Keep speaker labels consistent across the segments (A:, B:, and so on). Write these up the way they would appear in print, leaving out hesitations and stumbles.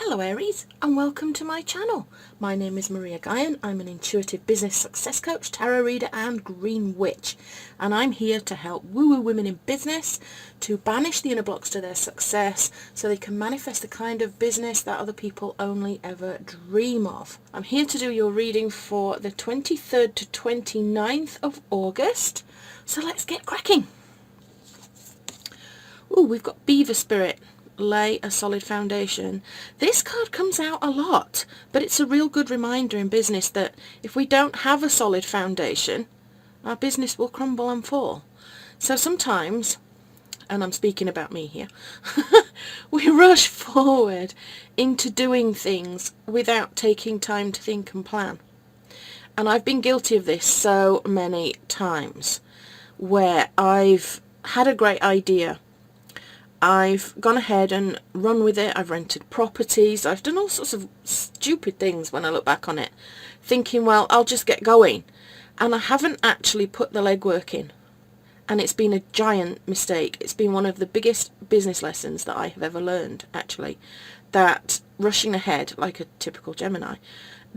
A: Hello Aries, and welcome to my channel. My name is Maria Guyon. I'm an intuitive business success coach, tarot reader and green witch, and I'm here to help woo-woo women in business to banish the inner blocks to their success so they can manifest the kind of business that other people only ever dream of. I'm here to do your reading for the 23rd to 29th of August, so let's get cracking. Ooh, we've got Beaver Spirit. Lay a solid foundation. This card comes out a lot, but it's a real good reminder in business that if we don't have a solid foundation, our business will crumble and fall. So sometimes, and I'm speaking about me here, we rush forward into doing things without taking time to think and plan. And I've been guilty of this so many times, where I've had a great idea, I've gone ahead and run with it, I've rented properties, I've done all sorts of stupid things when I look back on it, thinking, well, I'll just get going. And I haven't actually put the legwork in. And it's been a giant mistake. It's been one of the biggest business lessons that I have ever learned, actually, that rushing ahead, like a typical Gemini,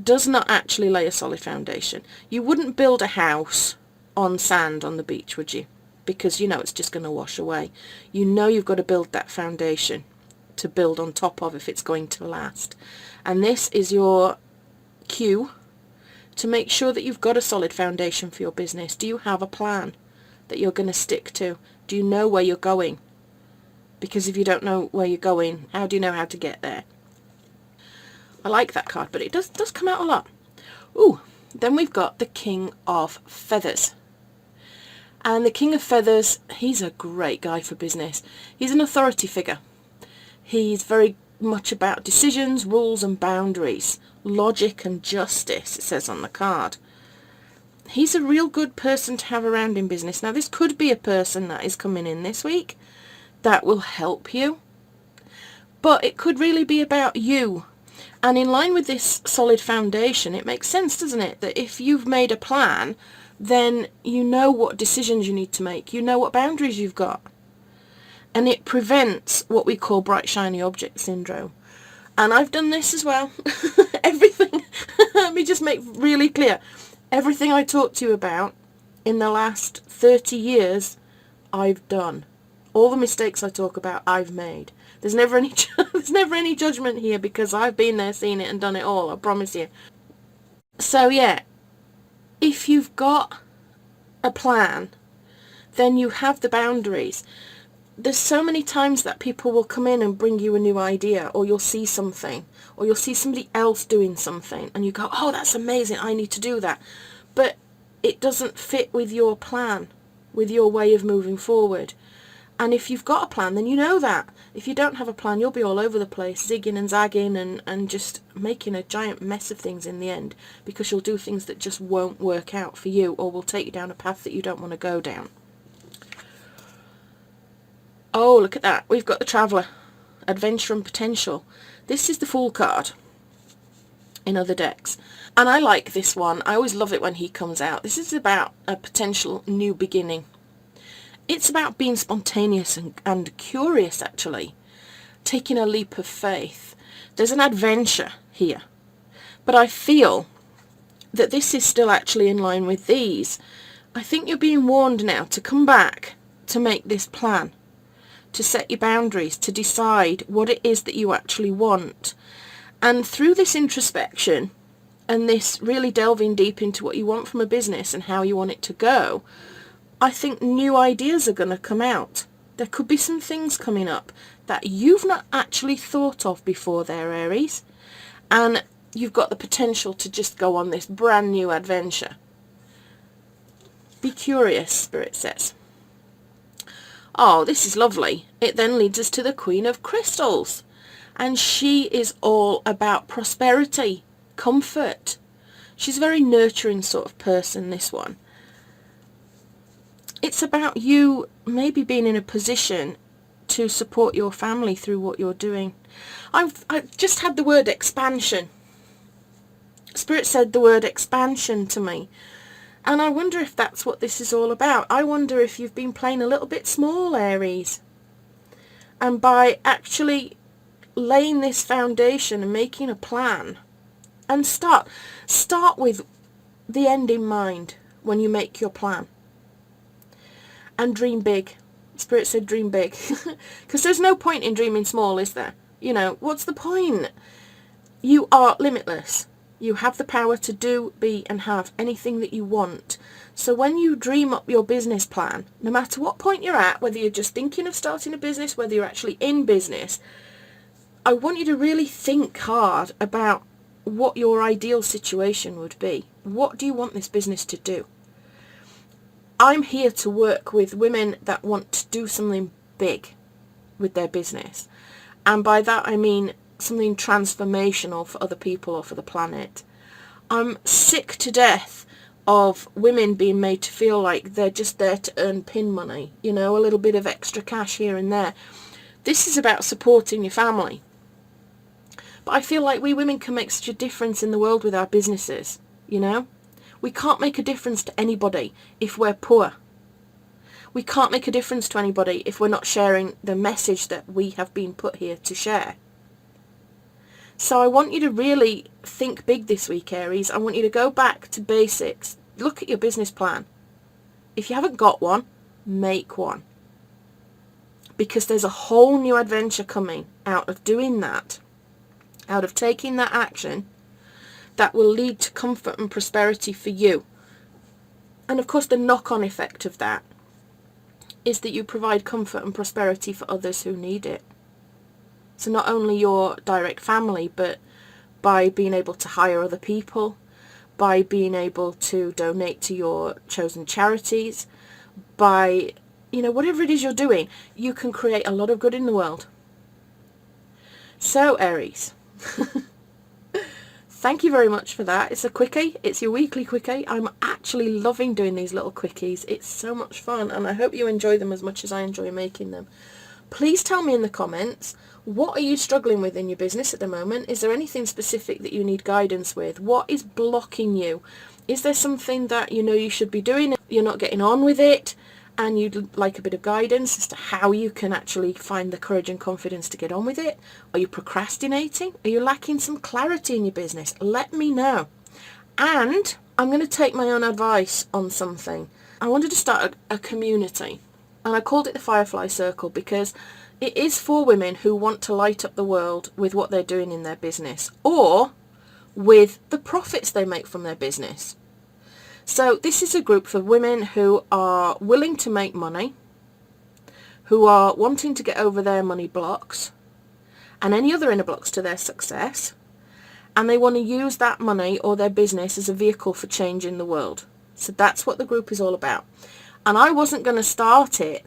A: does not actually lay a solid foundation. You wouldn't build a house on sand on the beach, would you? Because you know it's just going to wash away. You know you've got to build that foundation to build on top of if it's going to last. And this is your cue to make sure that you've got a solid foundation for your business. Do you have a plan that you're going to stick to? Do you know where you're going? Because if you don't know where you're going, how do you know how to get there? I like that card, but it does come out a lot. Ooh, then we've got the King of Feathers. And the King of Feathers, he's a great guy for business. He's an authority figure. He's very much about decisions, rules and boundaries, logic and justice, it says on the card. He's a real good person to have around in business. Now, this could be a person that is coming in this week that will help you, but it could really be about you. And in line with this solid foundation, it makes sense, doesn't it, that if you've made a plan, then you know what decisions you need to make. You know what boundaries you've got. And it prevents what we call bright shiny object syndrome. And I've done this as well. Everything, let me just make really clear, everything I talked to you about in the last 30 years, I've done. All the mistakes I talk about, I've made. There's never any judgment here, because I've been there, seen it and done it all, I promise you. So yeah, if you've got a plan, then you have the boundaries. There's so many times that people will come in and bring you a new idea, or you'll see something, or you'll see somebody else doing something, and you go, oh, that's amazing, I need to do that. But it doesn't fit with your plan, with your way of moving forward. And if you've got a plan, then you know that. If you don't have a plan, you'll be all over the place, zigging and zagging and just making a giant mess of things in the end, because you'll do things that just won't work out for you, or will take you down a path that you don't want to go down. Oh, look at that. We've got the Traveller. Adventure and potential. This is the Fool card in other decks. And I like this one. I always love it when he comes out. This is about a potential new beginning. It's about being spontaneous and curious, actually. Taking a leap of faith. There's an adventure here. But I feel that this is still actually in line with these. I think you're being warned now to come back, to make this plan, to set your boundaries, to decide what it is that you actually want. And through this introspection and this really delving deep into what you want from a business and how you want it to go, I think new ideas are going to come out. There could be some things coming up that you've not actually thought of before there, Aries. And you've got the potential to just go on this brand new adventure. Be curious, Spirit says. Oh, this is lovely. It then leads us to the Queen of Crystals. And she is all about prosperity, comfort. She's a very nurturing sort of person, this one. It's about you maybe being in a position to support your family through what you're doing. I've just had the word expansion. Spirit said the word expansion to me. And I wonder if that's what this is all about. I wonder if you've been playing a little bit small, Aries. And by actually laying this foundation and making a plan. And start with the end in mind when you make your plan. And dream big. Spirit said dream big. Because there's no point in dreaming small, is there? You know, what's the point? You are limitless. You have the power to do, be, and have anything that you want. So when you dream up your business plan, no matter what point you're at, whether you're just thinking of starting a business, whether you're actually in business, I want you to really think hard about what your ideal situation would be. What do you want this business to do? I'm here to work with women that want to do something big with their business. And by that I mean something transformational for other people or for the planet. I'm sick to death of women being made to feel like they're just there to earn pin money, you know, a little bit of extra cash here and there. This is about supporting your family. But I feel like we women can make such a difference in the world with our businesses, you know. We can't make a difference to anybody if we're poor. We can't make a difference to anybody if we're not sharing the message that we have been put here to share. So I want you to really think big this week, Aries. I want you to go back to basics. Look at your business plan. If you haven't got one, make one. Because there's a whole new adventure coming out of doing that, out of taking that action that will lead to comfort and prosperity for you. And of course the knock-on effect of that is that you provide comfort and prosperity for others who need it. So not only your direct family, but by being able to hire other people, by being able to donate to your chosen charities, by, you know, whatever it is you're doing, you can create a lot of good in the world. So Aries, thank you very much for that. It's a quickie. It's your weekly quickie. I'm actually loving doing these little quickies. It's so much fun, and I hope you enjoy them as much as I enjoy making them. Please tell me in the comments, what are you struggling with in your business at the moment? Is there anything specific that you need guidance with? What is blocking you? Is there something that you know you should be doing, you're not getting on with it, and you'd like a bit of guidance as to how you can actually find the courage and confidence to get on with it? Are you procrastinating? Are you lacking some clarity in your business? Let me know. And I'm going to take my own advice on something. I wanted to start a community, and I called it the Firefly Circle because it is for women who want to light up the world with what they're doing in their business, or with the profits they make from their business. So this is a group for women who are willing to make money, who are wanting to get over their money blocks and any other inner blocks to their success, and they want to use that money or their business as a vehicle for change in the world. So that's what the group is all about. And I wasn't going to start it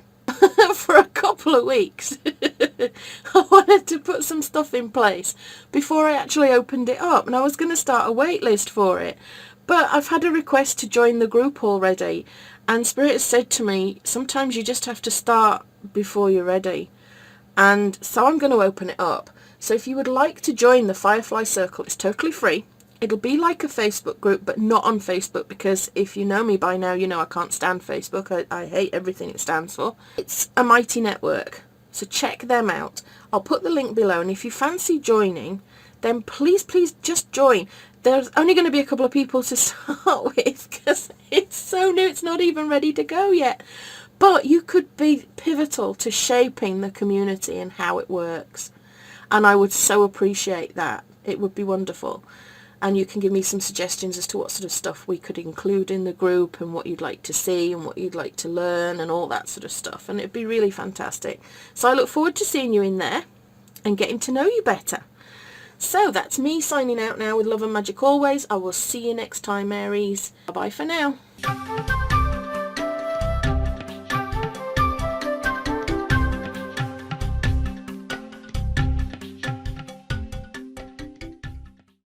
A: for a couple of weeks. I wanted to put some stuff in place before I actually opened it up, and I was going to start a wait list for it. But I've had a request to join the group already, and Spirit has said to me, sometimes you just have to start before you're ready. And so I'm going to open it up. So if you would like to join the Firefly Circle, it's totally free. It'll be like a Facebook group, but not on Facebook, because if you know me by now, you know I can't stand Facebook. I hate everything it stands for. It's a mighty network, so check them out. I'll put the link below, and if you fancy joining, then please just join. There's only going to be a couple of people to start with because it's so new, it's not even ready to go yet. But you could be pivotal to shaping the community and how it works. And I would so appreciate that. It would be wonderful. And you can give me some suggestions as to what sort of stuff we could include in the group and what you'd like to see and what you'd like to learn and all that sort of stuff. And it'd be really fantastic. So I look forward to seeing you in there and getting to know you better. So that's me signing out now with love and magic always. I will see you next time, Aries. Bye-bye for now.